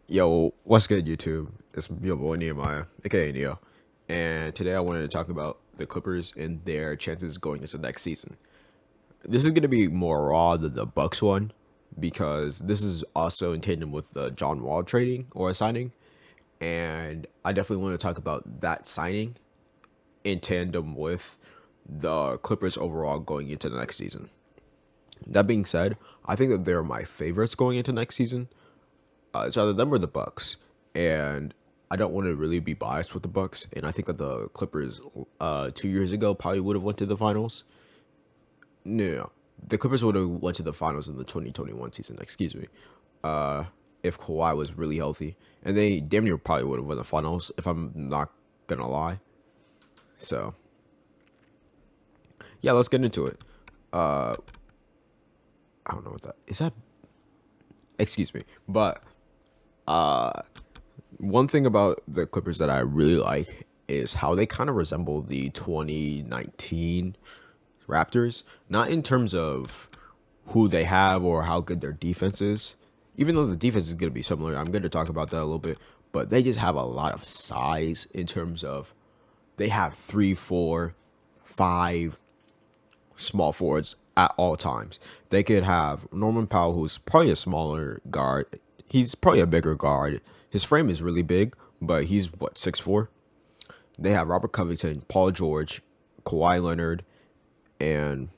Yo, what's good, YouTube? It's your boy Nehemiah, aka Neo, and today I wanted to talk about the Clippers and their chances going into next season. This is going to be more raw than the Bucks one because this is also in tandem with the John Wall trading or signing, and I definitely want to talk about that signing in tandem with the Clippers overall going into the next season. That being said, I think that they're my favorites going into next season. It's either them or the Bucks, and I don't want to really be biased with the Bucks. And I think that the Clippers, 2 years ago, probably would have went to the finals. No, the Clippers would have went to the finals in the 2021 season. Excuse me. If Kawhi was really healthy, and they damn near probably would have won the finals. If I'm not gonna lie. So yeah, let's get into it. I don't know what that is. That excuse me, but one thing about the Clippers that I really like is how they kind of resemble the 2019 Raptors, not in terms of who they have or how good their defense is. Even though the defense is going to be similar, I'm going to talk about that a little bit, but they just have a lot of size in terms of they have three, four, five small forwards at all times. They could have Norman Powell, who's probably a smaller guard. He's probably a bigger guard. His frame is really big, but he's what, 6'4". They have Robert Covington, Paul George, Kawhi Leonard, and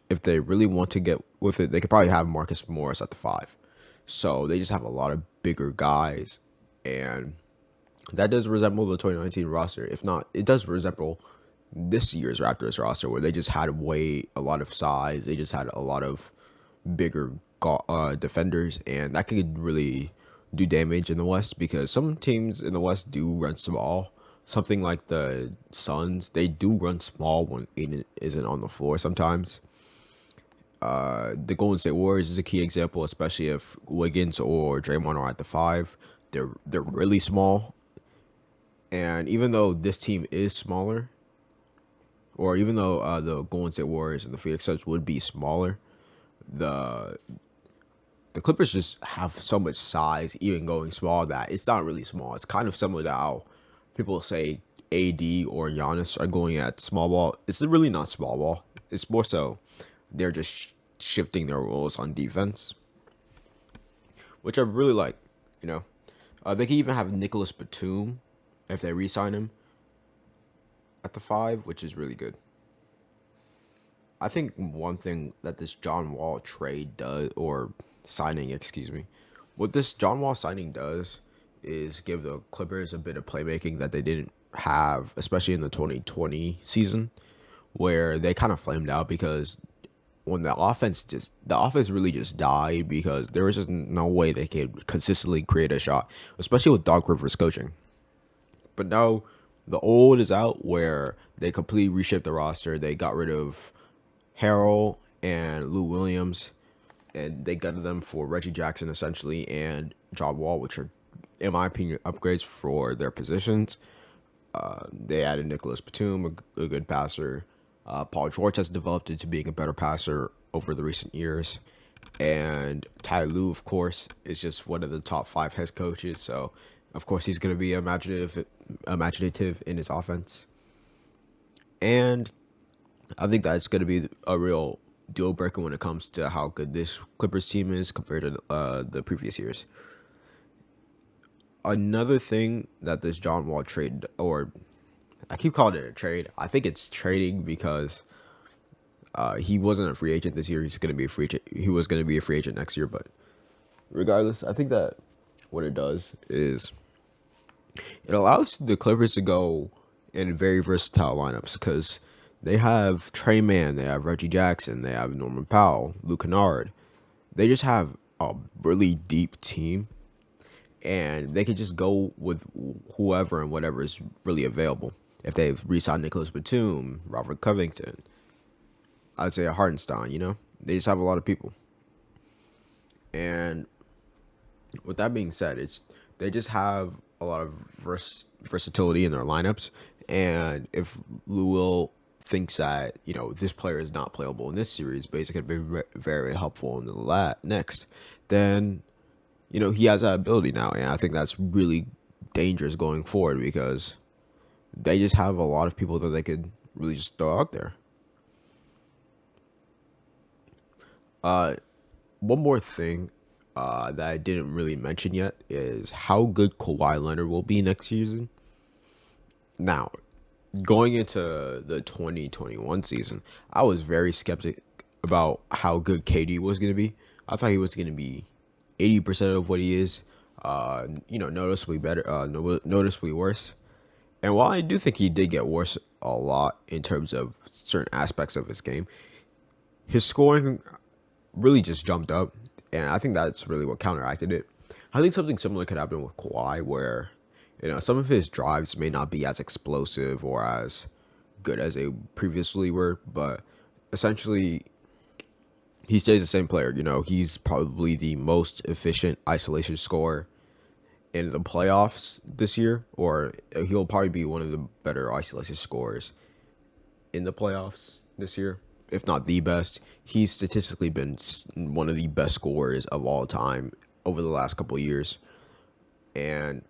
if they really want to get with it, they could probably have Marcus Morris at the five. So they just have a lot of bigger guys, and that does resemble the 2019 roster. If not, it does resemble this year's Raptors roster, where they just had a lot of size. They just had a lot of bigger defenders, and that could really do damage in the West because some teams in the West do run small. Something like the Suns, they do run small when Aiden isn't on the floor sometimes. The Golden State Warriors is a key example, especially if Wiggins or Draymond are at the five. They're really small, and even though this team is smaller, or even though the Golden State Warriors and the Phoenix Suns would be smaller, the the Clippers just have so much size, even going small, that it's not really small. It's kind of similar to how people say AD or Giannis are going at small ball. It's really not small ball. It's more so they're just shifting their roles on defense, which I really like. You know, they can even have Nicholas Batum if they re-sign him at the five, which is really good. I think one thing that this John Wall trade does, or signing, excuse me, what this John Wall signing does is give the Clippers a bit of playmaking that they didn't have, especially in the 2020 season, where they kind of flamed out because when the offense really just died because there was just no way they could consistently create a shot, especially with Doc Rivers coaching. But now the old is out where they completely reshaped the roster. They got rid of Harrell and Lou Williams, and they gutted them for Reggie Jackson essentially and John Wall, which are, in my opinion, upgrades for their positions. They added Nicholas Batum, a good passer. Paul George has developed into being a better passer over the recent years. And Ty Lue, of course, is just one of the top five head coaches. So, of course, he's going to be imaginative in his offense. And I think that's going to be a real deal breaker when it comes to how good this Clippers team is compared to the previous years. Another thing that this John Wall trade, or I keep calling it a trade, I think it's trading because he wasn't a free agent this year. He's going to be a free agent. He was going to be a free agent next year, but regardless, I think that what it does is it allows the Clippers to go in very versatile lineups because they have Trey Mann, they have Reggie Jackson, they have Norman Powell, Luke Kennard. They just have a really deep team, and they could just go with whoever and whatever is really available. If they've re-signed Nicholas Batum, Robert Covington, Isaiah Hartenstein, they just have a lot of people. And with that being said, they just have a lot of versatility in their lineups. And if Lou Will thinks that this player is not playable in this series, but it's going to be very helpful in the next, then he has that ability now, and I think that's really dangerous going forward because they just have a lot of people that they could really just throw out there. One more thing that I didn't really mention yet is how good Kawhi Leonard will be next season. Now, going into the 2021 season, I was very skeptic about how good KD was going to be. I thought he was going to be 80% of what he is, noticeably better, noticeably worse. And while I do think he did get worse a lot in terms of certain aspects of his game, his scoring really just jumped up. And I think that's really what counteracted it. I think something similar could happen with Kawhi, where some of his drives may not be as explosive or as good as they previously were, but essentially he stays the same player. He's probably the most efficient isolation scorer in the playoffs this year, or he'll probably be one of the better isolation scorers in the playoffs this year, if not the best. He's statistically been one of the best scorers of all time over the last couple of years. And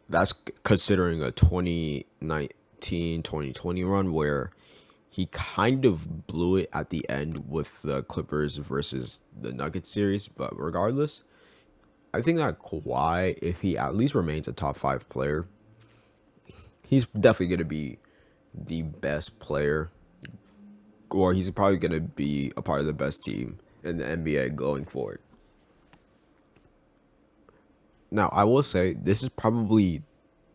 that's considering a 2019-2020 run where he kind of blew it at the end with the Clippers versus the Nuggets series. But regardless, I think that Kawhi, if he at least remains a top 5 player, he's definitely going to be the best player, or he's probably going to be a part of the best team in the NBA going forward. Now, I will say this is probably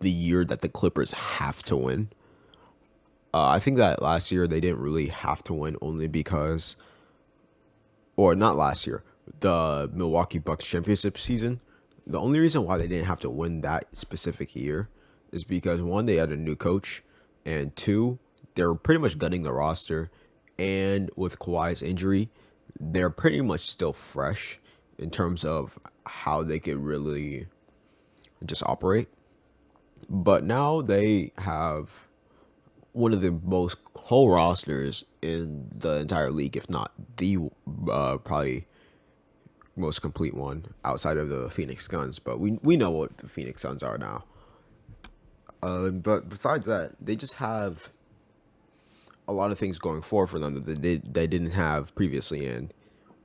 the year that the Clippers have to win. I think that last year they didn't really have to win only because, or not last year, the Milwaukee Bucks championship season. The only reason why they didn't have to win that specific year is because, one, they had a new coach, and two, they were pretty much gutting the roster. And with Kawhi's injury, they're pretty much still fresh in terms of how they could really just operate. But now they have one of the most whole rosters in the entire league, if not the probably most complete one outside of the Phoenix Suns. But we know what the Phoenix Suns are now. But besides that, they just have a lot of things going forward for them that they didn't have previously. And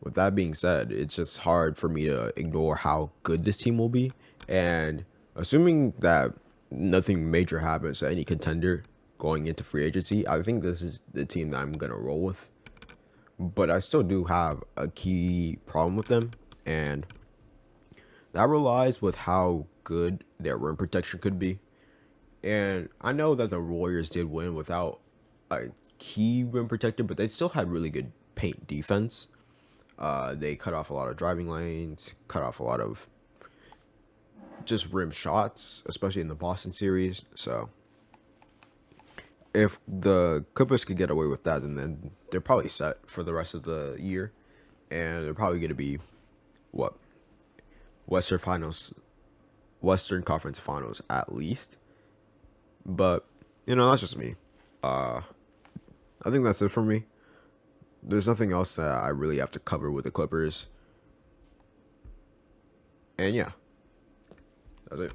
with that being said, it's just hard for me to ignore how good this team will be. And assuming that nothing major happens to any contender going into free agency, I think this is the team that I'm going to roll with. But I still do have a key problem with them, and that relies with how good their rim protection could be. And I know that the Warriors did win without a key rim protector, but they still had really good paint defense. They cut off a lot of driving lanes, cut off a lot of just rim shots, especially in the Boston series. So if the Clippers could get away with that, then they're probably set for the rest of the year, and they're probably going to be what, Western Conference Finals at least. But that's just me. I think that's it for me. There's nothing else that I really have to cover with the Clippers. And yeah, that's it.